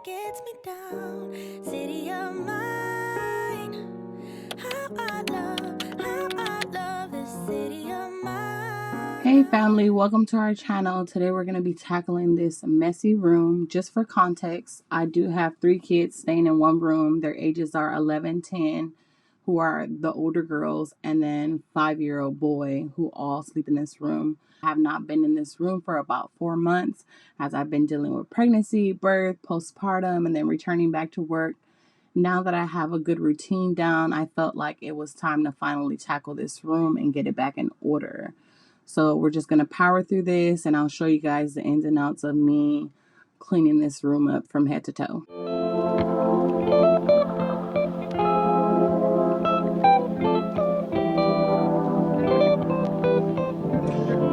gets me down. City of mine. How I love this city of mine. Hey family, welcome to our channel. Today we're going to be tackling this messy room. Just for context, I do have 3 kids staying in one room. Their ages are 11, 10, who are the older girls, and then 5-year-old boy who all sleep in this room. I have not been in this room for about 4 months as I've been dealing with pregnancy, birth, postpartum, and then returning back to work. Now that I have a good routine down, I felt like it was time to finally tackle this room and get it back in order. So we're just going to power through this, and I'll show you guys the ins and outs of me cleaning this room up from head to toe.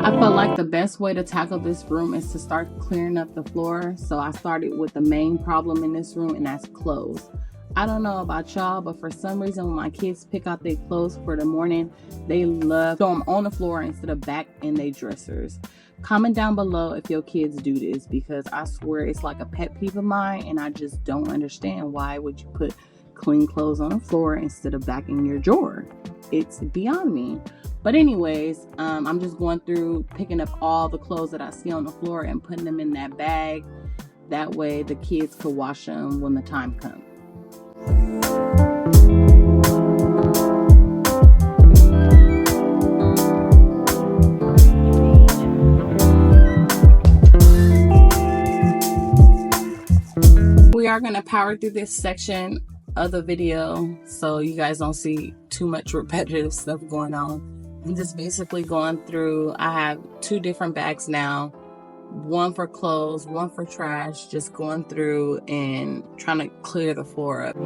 I felt like the best way to tackle this room is to start clearing up the floor. So I started with the main problem in this room, and that's clothes. I don't know about y'all, but for some reason when my kids pick out their clothes for the morning, they love to throw them on the floor instead of back in their dressers. Comment down below if your kids do this, because I swear it's like a pet peeve of mine, and I just don't understand why would you put clean clothes on the floor instead of back in your drawer. It's beyond me. But anyways, I'm just going through picking up all the clothes that I see on the floor and putting them in that bag. That way the kids could wash them when the time comes. We are going to power through this section of the video so you guys don't see too much repetitive stuff going on. I'm just basically going through. I have 2 different bags now, one for clothes, one for trash, just going through and trying to clear the floor up.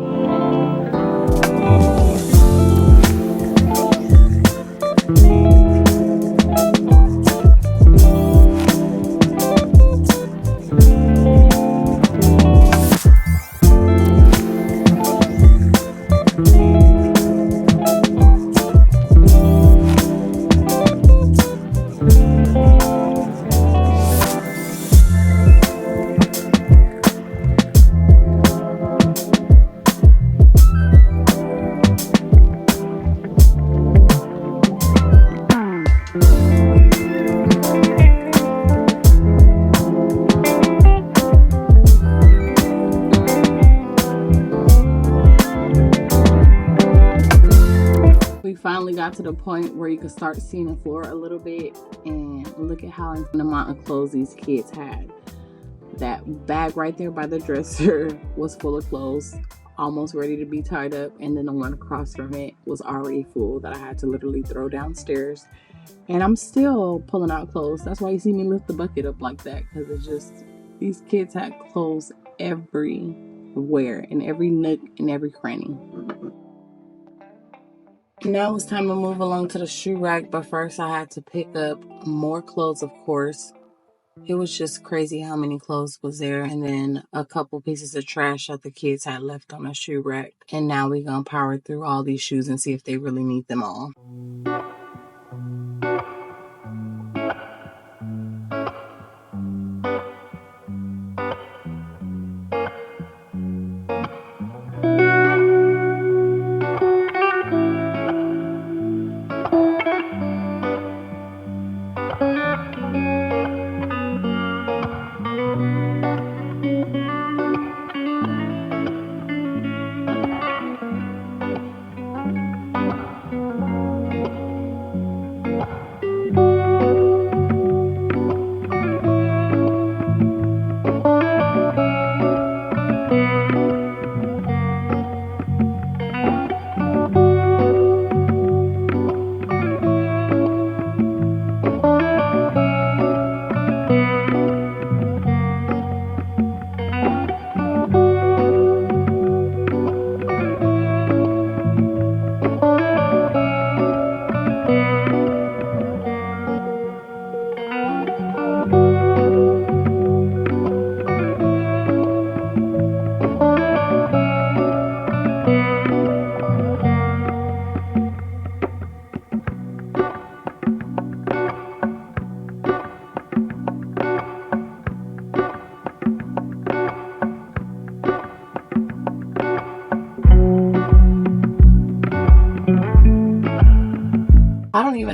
We finally got to the point where you could start seeing the floor a little bit, and look at how the amount of clothes these kids had. That bag right there by the dresser was full of clothes, almost ready to be tied up, and then the one across from it was already full that I had to literally throw downstairs. And I'm still pulling out clothes. That's why you see me lift the bucket up like that, because it's just, these kids had clothes everywhere, in every nook and every cranny. Now it's time to move along to the shoe rack, but first I had to pick up more clothes, of course. It was just crazy how many clothes was there, and then a couple pieces of trash that the kids had left on the shoe rack. And now we're gonna power through all these shoes and see if they really need them all.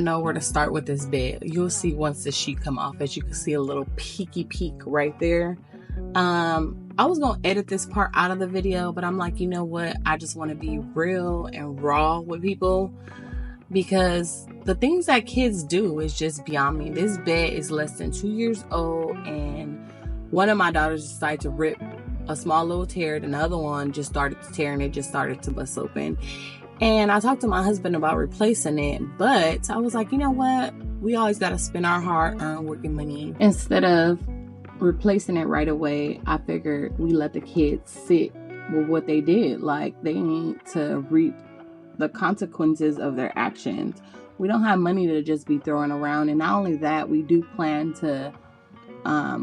know where to start with this bed. You'll see once the sheet come off, as you can see a little peeky peek right there. I was gonna edit this part out of the video, but I'm like, you know what? I just want to be real and raw with people, because the things that kids do is just beyond me. This bed is less than 2 years old, and one of my daughters decided to rip a small little tear, and another one just started to tear, and it just started to bust open. And I talked to my husband about replacing it, but I was like, you know what? We always got to spend our hard-earned working money. Instead of replacing it right away, I figured we let the kids sit with what they did. Like, they need to reap the consequences of their actions. We don't have money to just be throwing around. And not only that, we do plan to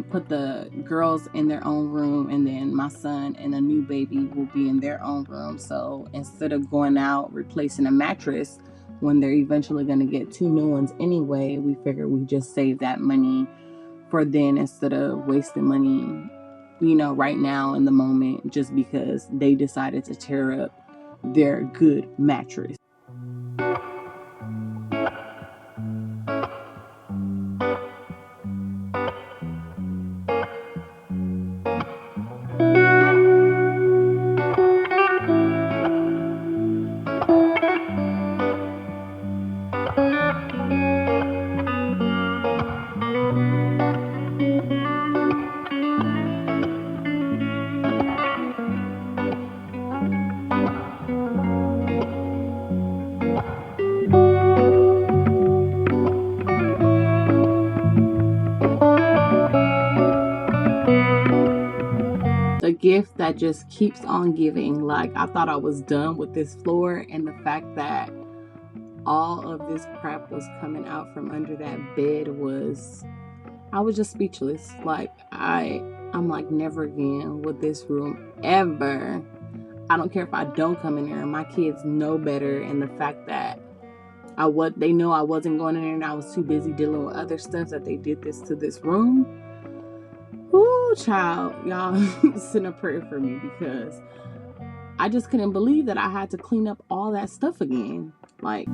put the girls in their own room, and then my son and a new baby will be in their own room. So instead of going out replacing a mattress when they're eventually going to get 2 new ones anyway, we figured we just save that money for then, instead of wasting money, you know, right now in the moment, just because they decided to tear up their good mattress. The gift that just keeps on giving. Like, I thought I was done with this floor, and the fact that all of this crap was coming out from under that bed I was just speechless. Like, I'm like, never again with this room ever. I don't care if I don't come in there. My kids know better, and the fact that they know I wasn't going in there, and I was too busy dealing with other stuff, that they did this to this room. Ooh, child, y'all send a prayer for me, because I just couldn't believe that I had to clean up all that stuff again. Like,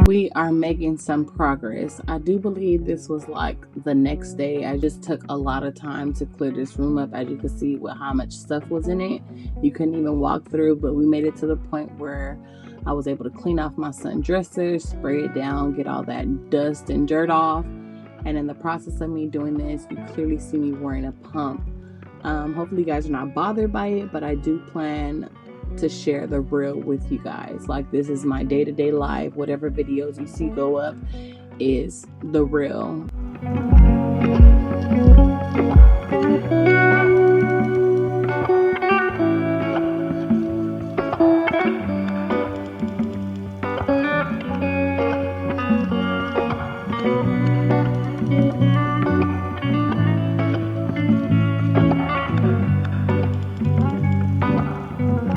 we are making some progress. I do believe this was like the next day. I just took a lot of time to clear this room up. As you can see with how much stuff was in it, you couldn't even walk through, but we made it to the point where I was able to clean off my son's dresser, spray it down, get all that dust and dirt off. And in the process of me doing this, you clearly see me wearing a pump. Hopefully you guys are not bothered by it, but I do plan to share the real with you guys. Like, this is my day-to-day life. Whatever videos you see go up is the real.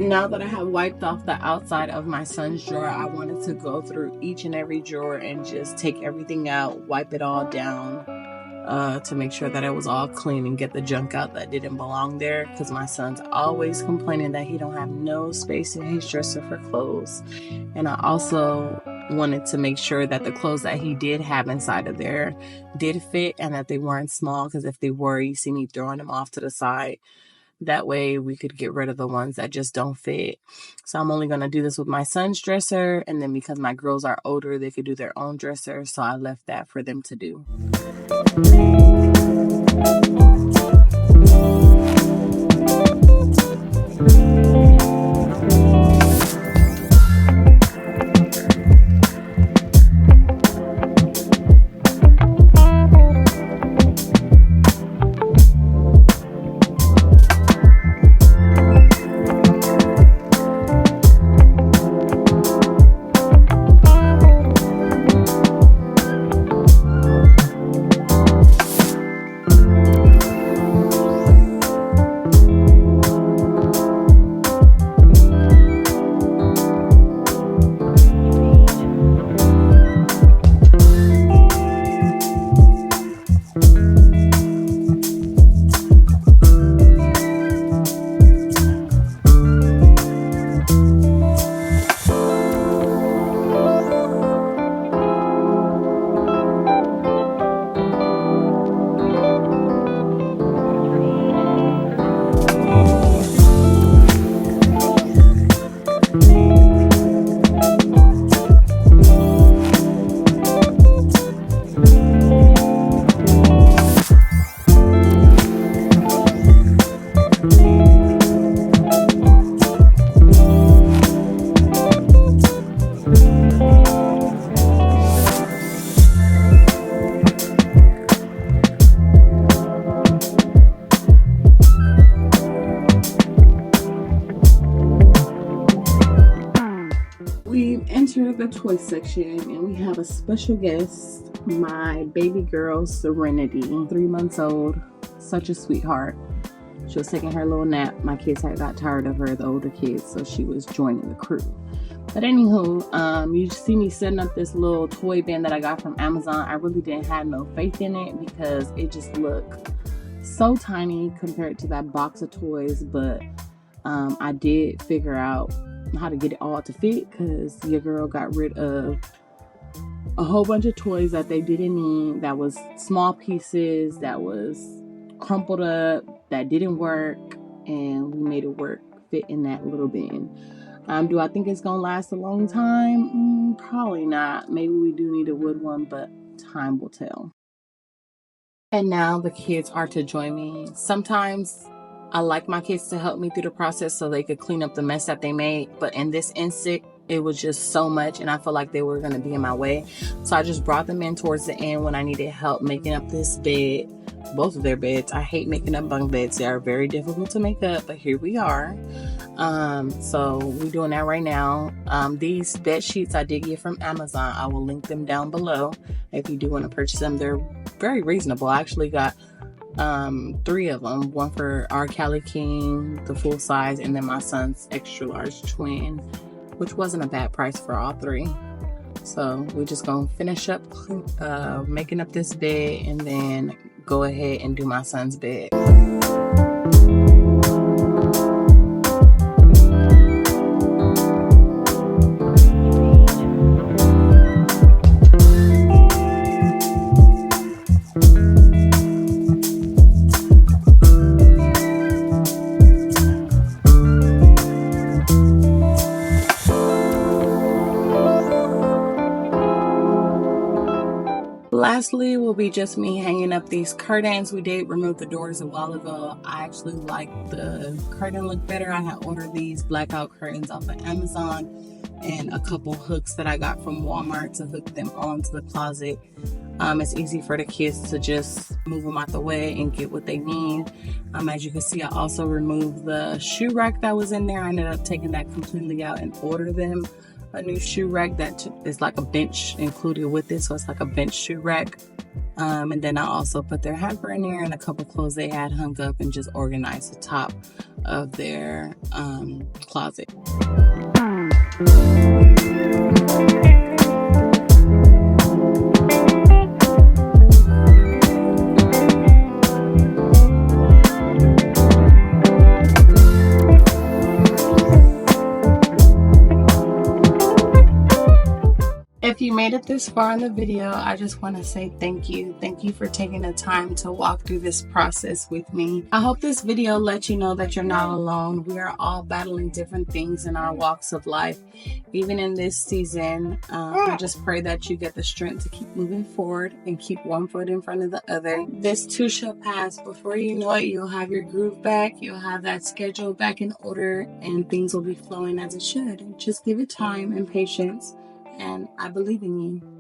Now that I have wiped off the outside of my son's drawer, I wanted to go through each and every drawer and just take everything out, wipe it all down, to make sure that it was all clean and get the junk out that didn't belong there, because my son's always complaining that he don't have no space in his dresser for clothes. And I also wanted to make sure that the clothes that he did have inside of there did fit, and that they weren't small, because if they were, you see me throwing them off to the side. That way we could get rid of the ones that just don't fit. So I'm only going to do this with my son's dresser. And then because my girls are older, they could do their own dresser. So I left that for them to do. the toy section and we have a special guest, my baby girl Serenity, 3 months old, such a sweetheart. She was taking her little nap. My kids had got tired of her, the older kids, so she was joining the crew. But anywho, you see me setting up this little toy bin that I got from Amazon. I really didn't have no faith in it because it just looked so tiny compared to that box of toys, but I did figure out how to get it all to fit because your girl got rid of a whole bunch of toys that they didn't need, that was small pieces, that was crumpled up, that didn't work, and we made it work, fit in that little bin. Do I think it's gonna last a long time? Probably not. Maybe we do need a wood one, but time will tell. And now the kids are to join me. Sometimes I like my kids to help me through the process so they could clean up the mess that they made. But in this instant, it was just so much and I felt like they were going to be in my way. So I just brought them in towards the end when I needed help making up this bed, both of their beds. I hate making up bunk beds. They are very difficult to make up, but here we are. So we're doing that right now. These bed sheets I did get from Amazon. I will link them down below if you do want to purchase them. They're very reasonable. I actually got 3 of them, one for our Cali King, the full size, and then my son's extra large twin, which wasn't a bad price for all 3. So we're just gonna finish up making up this bed and then go ahead and do my son's bed. Lastly will be just me hanging up these curtains. We did remove the doors a while ago. I actually like the curtain look better. I had ordered these blackout curtains off of Amazon and a couple hooks that I got from Walmart to hook them onto the closet. It's easy for the kids to just move them out the way and get what they need. As you can see, I also removed the shoe rack that was in there. I ended up taking that completely out and order them a new shoe rack that is like a bench included with it, so it's like a bench shoe rack. And then I also put their hamper in there and a couple clothes they had hung up and just organized the top of their closet. If you made it this far in the video, I just want to say thank you. Thank you for taking the time to walk through this process with me. I hope this video lets you know that you're not alone. We are all battling different things in our walks of life. Even in this season, I just pray that you get the strength to keep moving forward and keep one foot in front of the other. This too shall pass. Before you know it, you'll have your groove back. You'll have that schedule back in order and things will be flowing as it should. Just give it time and patience. And I believe in you.